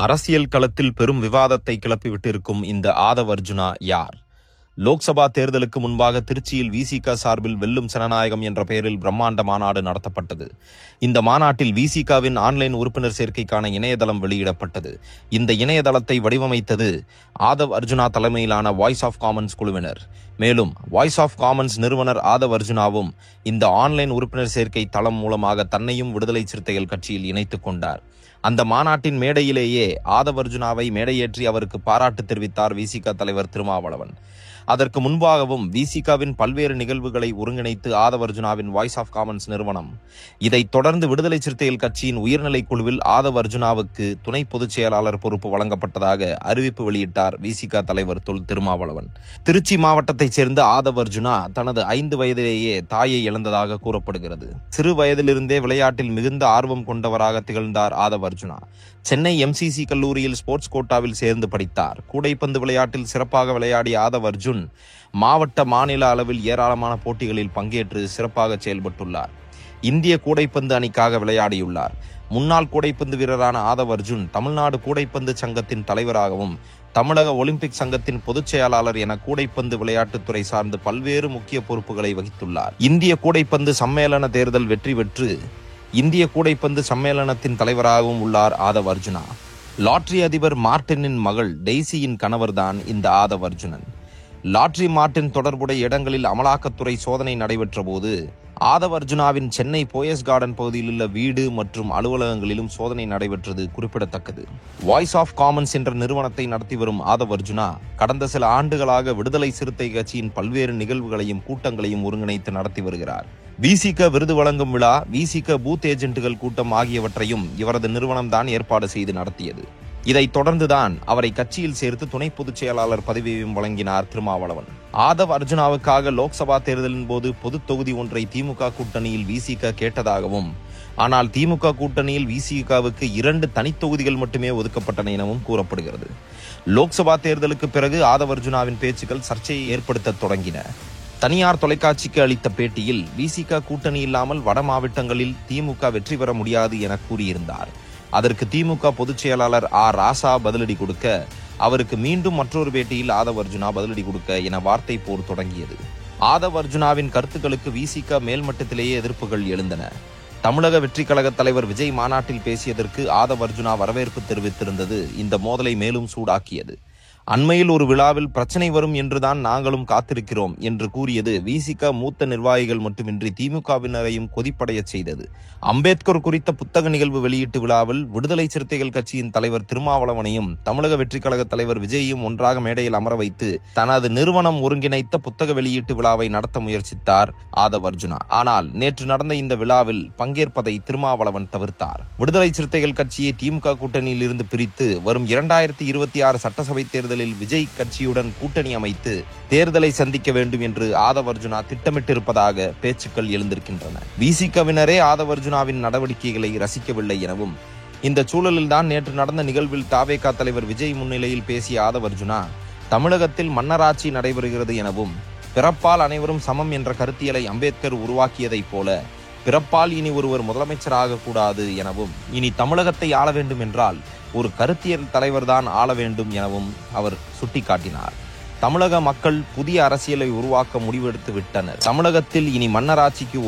அரசியல் களத்தில் பெரும் விவாதத்தை கிளப்பிவிட்டிருக்கும் இந்த ஆதவ் அர்ஜுனா யார்? லோக்சபா தேர்தலுக்கு முன்பாக திருச்சியில் விசிக சார்பில் வெல்லும் ஜனநாயகம் என்ற பெயரில் பிரம்மாண்ட மாநாடு நடத்தப்பட்டது. இந்த மாநாட்டில் விசிகவின் ஆன்லைன் உறுப்பினர் சேர்க்கைக்கான இணையதளம் வெளியிடப்பட்டது. இந்த இணையதளத்தை வடிவமைத்தது ஆதவ் அர்ஜுனா தலைமையிலான வாய்ஸ் ஆஃப் காமன்ஸ் குழுவினர். மேலும் வாய்ஸ் ஆஃப் காமன்ஸ் நிறுவனர் ஆதவ் அர்ஜுனாவும் இந்த ஆன்லைன் உறுப்பினர் சேர்க்கை தளம் மூலமாக தன்னையும் விடுதலை சிறுத்தைகள் கட்சியில் இணைத்துக் கொண்டார். அந்த மாநாட்டின் மேடையிலேயே ஆதவ் அர்ஜுனாவை மேடையேற்றி அவருக்கு பாராட்டு தெரிவித்தார் விசிக தலைவர் திருமாவளவன். அதற்கு முன்பாகவும் விசிகவின் பல்வேறு நிகழ்வுகளை ஒருங்கிணைத்து ஆதவ் அர்ஜுனாவின் வாய்ஸ் ஆஃப் காமன்ஸ் நிறுவனம். இதைத் தொடர்ந்து விடுதலை சிறுத்தைகள் கட்சியின் உயர்நிலை குழுவில் ஆதவ் அர்ஜுனாவுக்கு துணை பொதுச் செயலாளர் பொறுப்பு வழங்கப்பட்டதாக அறிவிப்பு வெளியிட்டார் விசிக தலைவர் தொல் திருமாவளவன். திருச்சி மாவட்டத்தைச் சேர்ந்த ஆதவ் அர்ஜுனா தனது 5 வயதிலேயே தாயை இழந்ததாக கூறப்படுகிறது. சிறு வயதிலிருந்தே விளையாட்டில் மிகுந்த ஆர்வம் கொண்டவராக திகழ்ந்தார் ஆதவ் அர்ஜுனா. சென்னை MCC கல்லூரியில் ஸ்போர்ட்ஸ் கோட்டாவில் சேர்ந்து படித்தார். கூடைப்பந்து விளையாட்டில் சிறப்பாக விளையாடிய ஆதவ் அர்ஜுன் மாவட்ட மாநில அளவில் ஏராளமான போட்டிகளில் பங்கேற்று சிறப்பாக செயல்பட்டுள்ளார். இந்திய கூடைப்பந்து அணிக்காக விளையாடியுள்ளார். முன்னாள் கூடைப்பந்து வீரரான ஆதவ் அர்ஜுன் தமிழ்நாடு கூடைப்பந்து சங்கத்தின் தலைவராகவும் தமிழக ஒலிம்பிக் சங்கத்தின் பொதுச் செயலாளர் என கூடைப்பந்து விளையாட்டுத்துறை சார்ந்து பல்வேறு முக்கிய பொறுப்புகளை வகித்துள்ளார். இந்திய கூடைப்பந்து சம்மேளன தேர்தல் வெற்றி பெற்று இந்திய கூடைப்பந்து சம்மேளனத்தின் தலைவராகவும் உள்ளார் ஆதவ் அர்ஜுனா. லாட்டரி அதிபர் மார்டினின் மகள் டெய்சியின் கணவர்தான் இந்த ஆதவ் அர்ஜுனன். லாட்டரி மார்டின் தொடர்புடைய இடங்களில் அமலாக்கத்துறை சோதனை நடைபெற்ற போது ஆதவ் அர்ஜுனாவின் சென்னை போயஸ் கார்டன் பகுதியில் உள்ள வீடு மற்றும் அலுவலகங்களிலும் சோதனை நடைபெற்றது குறிப்பிடத்தக்கது. வாய்ஸ் ஆஃப் காமன்ஸ் என்ற நிறுவனத்தை நடத்தி வரும் ஆதவ் அர்ஜுனா கடந்த சில ஆண்டுகளாக விடுதலை சிறுத்தை கட்சியின் பல்வேறு நிகழ்வுகளையும் கூட்டங்களையும் ஒருங்கிணைத்து நடத்தி வருகிறார். விசிக விருது வழங்கும் விழா, விசிக பூத் ஏஜென்ட்டுகள் கூட்டம் ஆகியவற்றையும் இவரது நிறுவனம் தான் ஏற்பாடு செய்து நடத்தியது. இதைத் தொடர்ந்துதான் அவரை கட்சியில் சேர்த்து துணை பொதுச் செயலாளர் பதவியையும் வழங்கினார் திருமாவளவன். ஆதவ் அர்ஜுனாவுக்காக லோக்சபா தேர்தலின் போது பொது தொகுதி ஒன்றை திமுக கூட்டணியில் விசிக கேட்டதாகவும், ஆனால் திமுக கூட்டணியில் விசிகவுக்கு 2 தனித்தொகுதிகள் மட்டுமே ஒதுக்கப்பட்டன எனவும் கூறப்படுகிறது. லோக்சபா தேர்தலுக்கு பிறகு ஆதவ் அர்ஜுனாவின் பேச்சுக்கள் சர்ச்சையை ஏற்படுத்த தொடங்கின. தனியார் தொலைக்காட்சிக்கு அளித்த பேட்டியில் விசிக கூட்டணி இல்லாமல் வட மாவட்டங்களில் திமுக வெற்றி பெற முடியாது என கூறியிருந்தார். அதற்கு திமுக பொதுச் செயலாளர் ராசா பதிலடி கொடுக்க, அவருக்கு மீண்டும் மற்றொரு பேட்டியில் ஆதவ் அர்ஜுனா பதிலடி கொடுக்க என வார்த்தை போர் தொடங்கியது. ஆதவ் அர்ஜுனாவின் கருத்துக்களுக்கு விசிக மேல்மட்டத்திலேயே எதிர்ப்புகள் எழுந்தன. தமிழக வெற்றி கழக தலைவர் விஜய் மாநாட்டில் பேசியதற்கு ஆதவ் அர்ஜுனா வரவேற்பு தெரிவித்திருந்தது இந்த மோதலை மேலும் சூடாக்கியது. அண்மையில் ஒரு விழாவில் பிரச்சனை வரும் என்றுதான் நாங்களும் காத்திருக்கிறோம் என்று கூறியது விசிக மூத்த நிர்வாகிகள் மட்டுமின்றி திமுகவினரையும் கொதிப்படைய செய்தது. அம்பேத்கர் குறித்த புத்தக நிகழ்வு வெளியீட்டு விழாவில் விடுதலை சிறுத்தைகள் கட்சியின் தலைவர் திருமாவளவனையும் தமிழக வெற்றி கழக தலைவர் விஜயையும் ஒன்றாக மேடையில் அமர வைத்து தனது நிறுவனம் ஒருங்கிணைத்த புத்தக வெளியீட்டு விழாவை நடத்த முயற்சித்தார் ஆதவ் அர்ஜுனா. ஆனால் நேற்று நடந்த இந்த விழாவில் பங்கேற்பதை திருமாவளவன் தவிர்த்தார். விடுதலை சிறுத்தைகள் கட்சியை திமுக கூட்டணியில் இருந்து பிரித்து வரும் 2026 சட்டசபை தேர்தல் விஜய் கட்சியுடன் கூட்டணி அமைத்து தேர்தலை சந்திக்க வேண்டும் என்று ஆதவ் அர்ஜுனா திட்டமிட்டிருப்பதாக பேச்சுக்கள் எழுந்திருக்கின்றன. விசிகவினரே ஆதவ் அர்ஜுனாவின் நடவடிக்கைகளை ரசிக்கவில்லை எனவும், இந்த சூழலில்தான் நேற்று நடந்த நிகழ்வில் தாவேகா தலைவர் விஜய் முன்னிலையில் பேசிய ஆதவ் அர்ஜுனா தமிழகத்தில் மன்னராட்சி நடைபெறுகிறது எனவும், பிறப்பால் அனைவரும் சமம் என்ற கருத்தியலை அம்பேத்கர் உருவாக்கியதைப் போல பிறப்பால் இனி ஒருவர் முதலமைச்சராக கூடாது எனவும், இனி தமிழகத்தை ஆள வேண்டும் என்றால் ஒரு கருத்தியல் தலைவர்தான் ஆள வேண்டும் எனவும் அவர் சுட்டிக்காட்டினார். தமிழக மக்கள் புதிய அரசியலை உருவாக்க முடிவெடுத்து விட்டனர். தமிழகத்தில் இனி மன்னராட்சிக்கு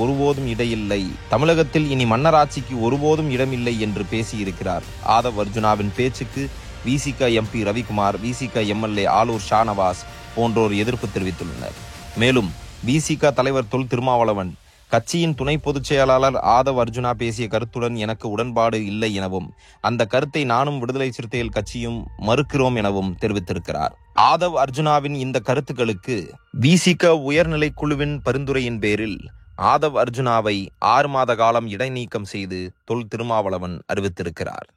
ஒருபோதும் இடமில்லை என்று பேசியிருக்கிறார். ஆதவ் அர்ஜுனாவின் பேச்சுக்கு விசிக MP ரவிக்குமார், விசிக MLA ஆலூர் ஷானவாஸ் போன்றோர் எதிர்ப்பு தெரிவித்துள்ளனர். மேலும் விசிக தலைவர் தொல் திருமாவளவன் கட்சியின் துணை பொதுச் செயலாளர் ஆதவ் அர்ஜுனா பேசிய கருத்துடன் எனக்கு உடன்பாடு இல்லை எனவும், அந்த கருத்தை நானும் விடுதலை சிறுத்தைகள் கட்சியும் மறுக்கிறோம் எனவும் தெரிவித்திருக்கிறார். ஆதவ் அர்ஜுனாவின் இந்த கருத்துக்களுக்கு விசிக உயர்நிலை குழுவின் பரிந்துரையின் பேரில் ஆதவ் அர்ஜுனாவை 6 மாத காலம் இடைநீக்கம் செய்து தொல் திருமாவளவன் அறிவித்திருக்கிறார்.